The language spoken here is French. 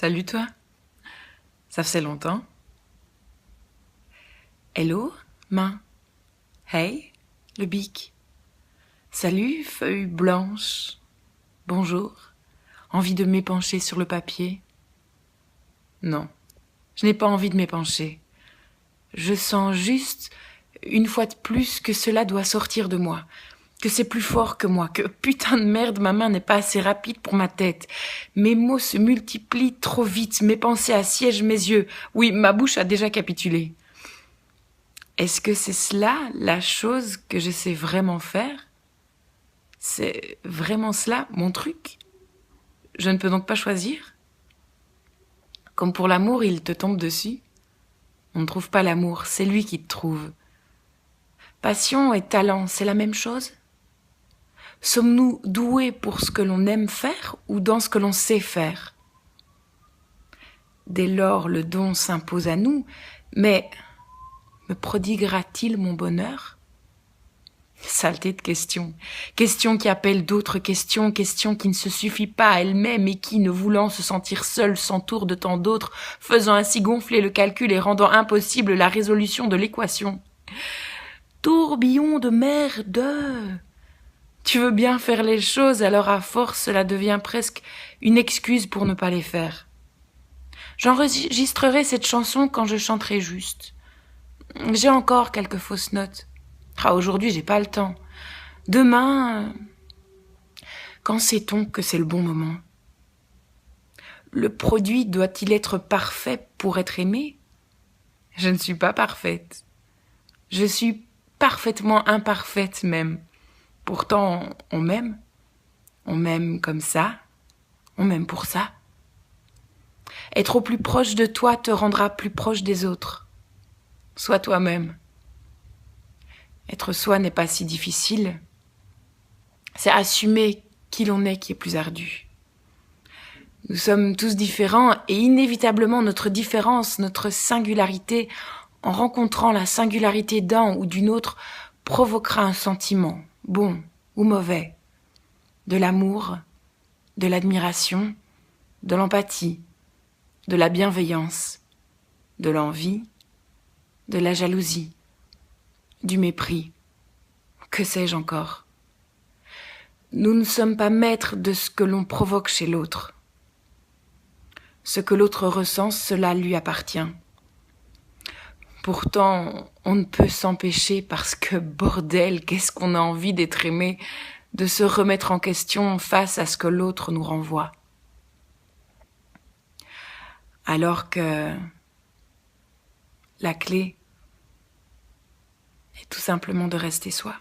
Salut toi, ça faisait longtemps. Hello, main. Hey, le bic. Salut, feuille blanche. Bonjour. Envie de m'épancher sur le papier? Non, je n'ai pas envie de m'épancher. Je sens juste, une fois de plus, que cela doit sortir de moi. Que c'est plus fort que moi, que putain de merde, ma main n'est pas assez rapide pour ma tête. Mes mots se multiplient trop vite, mes pensées assiègent mes yeux. Oui, ma bouche a déjà capitulé. Est-ce que c'est cela, la chose que je sais vraiment faire? C'est vraiment cela, mon truc? Je ne peux donc pas choisir? Comme pour l'amour, il te tombe dessus. On ne trouve pas l'amour, c'est lui qui te trouve. Passion et talent, c'est la même chose? Sommes-nous doués pour ce que l'on aime faire ou dans ce que l'on sait faire? Dès lors, le don s'impose à nous, mais me prodiguera-t-il mon bonheur? Saleté de questions. Questions qui appellent d'autres questions, questions qui ne se suffit pas à elle-même et qui, ne voulant se sentir seule, s'entoure de tant d'autres, faisant ainsi gonfler le calcul et rendant impossible la résolution de l'équation. Tourbillon de merde! Tu veux bien faire les choses, alors à force cela devient presque une excuse pour ne pas les faire. J'enregistrerai cette chanson quand je chanterai juste. J'ai encore quelques fausses notes. Aujourd'hui, j'ai pas le temps. Demain, quand sait-on que c'est le bon moment? Le produit doit-il être parfait pour être aimé? Je ne suis pas parfaite. Je suis parfaitement imparfaite même. Pourtant, on m'aime. On m'aime comme ça. On m'aime pour ça. Être au plus proche de toi te rendra plus proche des autres. Sois toi-même. Être soi n'est pas si difficile. C'est assumer qui l'on est qui est plus ardu. Nous sommes tous différents et inévitablement notre différence, notre singularité, en rencontrant la singularité d'un ou d'une autre, provoquera un sentiment, bon ou mauvais, de l'amour, de l'admiration, de l'empathie, de la bienveillance, de l'envie, de la jalousie, du mépris, que sais-je encore. Nous ne sommes pas maîtres de ce que l'on provoque chez l'autre. Ce que l'autre ressent, cela lui appartient. Pourtant, on ne peut s'empêcher parce que, bordel, qu'est-ce qu'on a envie d'être aimé, de se remettre en question face à ce que l'autre nous renvoie. Alors que la clé est tout simplement de rester soi.